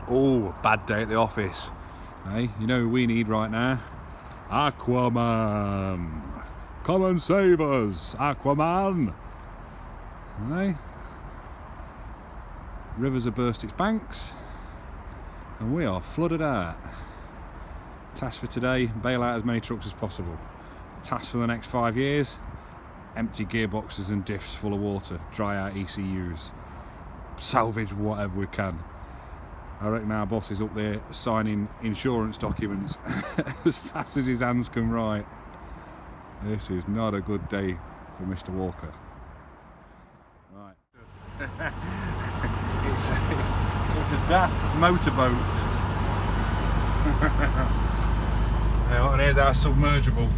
Oh, bad day at the office. Hey, you know who we need right now? Aquaman! Come and save us, Aquaman! Hey? Rivers have burst its banks, and we are flooded out. Task for today, bail out as many trucks as possible. Task for the next 5 years, empty gearboxes and diffs full of water, dry out ECUs, salvage whatever we can. I reckon our boss is up there signing insurance documents as fast as his hands can write. This is not a good day for Mr. Walker. Right. it's a daft motorboat. And here's our submergible.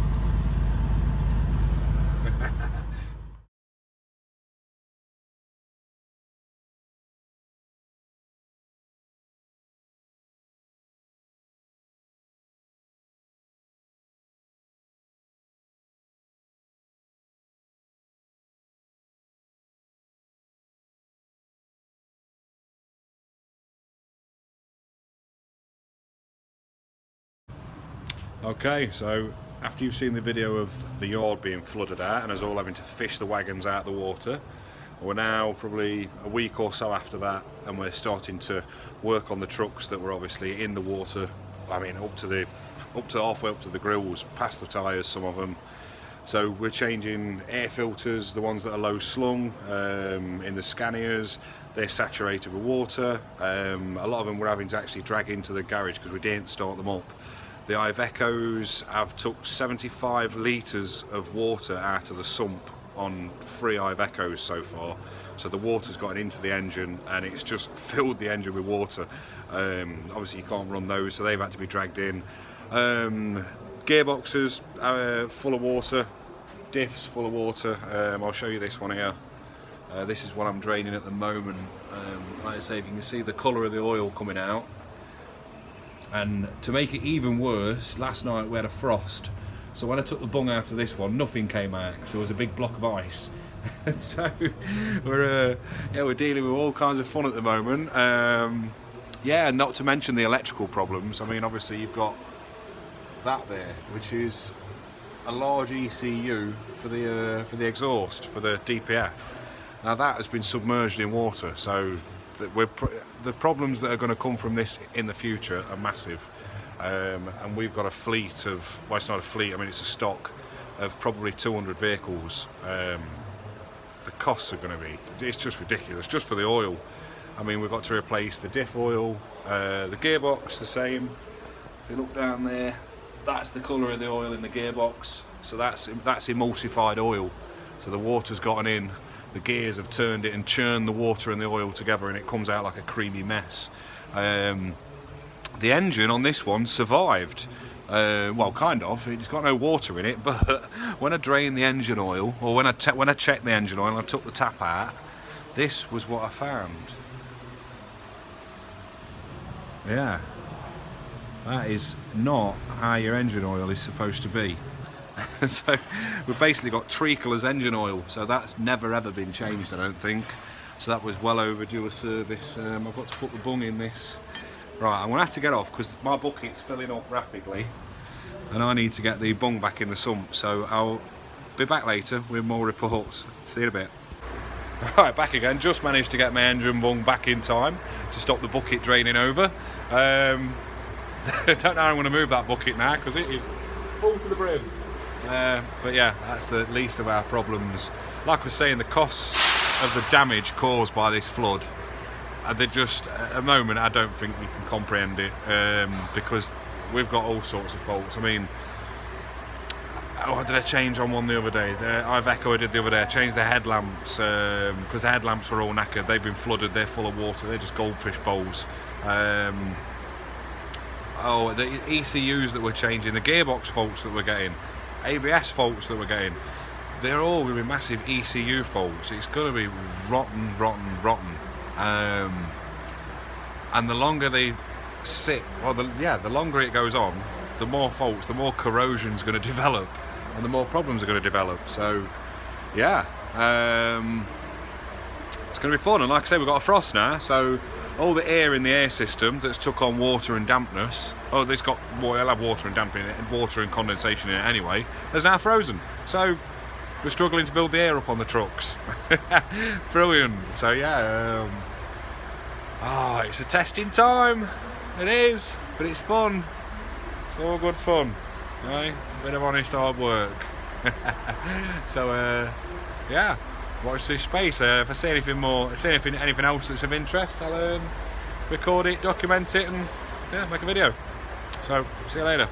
Okay, so after you've seen the video of the yard being flooded out and us all having to fish the wagons out of the water, we're now probably a week or so after that, and we're starting to work on the trucks that were obviously in the water. I mean, up to halfway up to the grills, past the tyres, some of them. So we're changing air filters, the ones that are low slung, in the Scanias, they're saturated with water. A lot of them we're having to actually drag into the garage because we didn't start them up. The Ivecos have took 75 litres of water out of the sump on 3 Ivecos so far. So the water's gotten into the engine and it's just filled the engine with water. Obviously you can't run those, so they've had to be dragged in. Gearboxes full of water, diffs full of water. I'll show you this one here. This is what I'm draining at the moment. Like I say, if you can see the colour of the oil coming out. And to make it even worse, last night we had a frost. So when I took the bung out of this one, nothing came out because there was a big block of ice. So we're dealing with all kinds of fun at the moment. Yeah, not to mention the electrical problems. I mean, obviously you've got that there, which is a large ECU for the exhaust for the DPF. Now that has been submerged in water, so the problems that are going to come from this in the future are massive. And we've got a fleet of, well, it's not a fleet, I mean it's a stock of probably 200 vehicles. The costs are going to be, it's just ridiculous, just for the oil. I mean, we've got to replace the diff oil, the gearbox the same. If you look down there, that's the colour of the oil in the gearbox, so that's emulsified oil. So the water's gotten in, the gears have turned it and churned the water and the oil together, and it comes out like a creamy mess. The engine on this one survived. Well, kind of. It's got no water in it, but when I drained the engine oil, or when I checked the engine oil and I took the tap out, this was what I found. Yeah, that is not how your engine oil is supposed to be. So we've basically got treacle as engine oil, so that's never ever been changed, I don't think. So that was well overdue a service. I've got to put the bung in this. Right, I'm going to have to get off because my bucket's filling up rapidly and I need to get the bung back in the sump, so I'll be back later with more reports. See you in a bit. Right, back again. Just managed to get my engine bung back in time to stop the bucket draining over. I don't know how I'm going to move that bucket now because it is full to the brim. But yeah, that's the least of our problems. Like I was saying, the costs of the damage caused by this flood, they're just, at the moment, I don't think we can comprehend it, because we've got all sorts of faults. I mean, what did I change on one the other day? The Iveco I did the other day, I changed the headlamps, because the headlamps were all knackered. They've been flooded, they're full of water, they're just goldfish bowls. The ECUs that we're changing, the gearbox faults that we're getting, ABS faults that we're getting, they're all going to be massive ECU faults. It's going to be rotten. And the longer they sit, the longer it goes on, the more faults, the more corrosion's going to develop, and the more problems are going to develop. So, yeah, it's going to be fun. And like I say, we've got a frost now, so all the air in the air system that's took on water and dampness, this got, well, it'll have water and damp in it, and water and condensation in it anyway, has now frozen. So we're struggling to build the air up on the trucks. Brilliant. So yeah, it's a testing time. It is, but it's fun. It's all good fun, right? A bit of honest hard work. So yeah, watch this space. If I see anything else that's of interest, I'll record it, document it, and yeah, make a video. So see you later.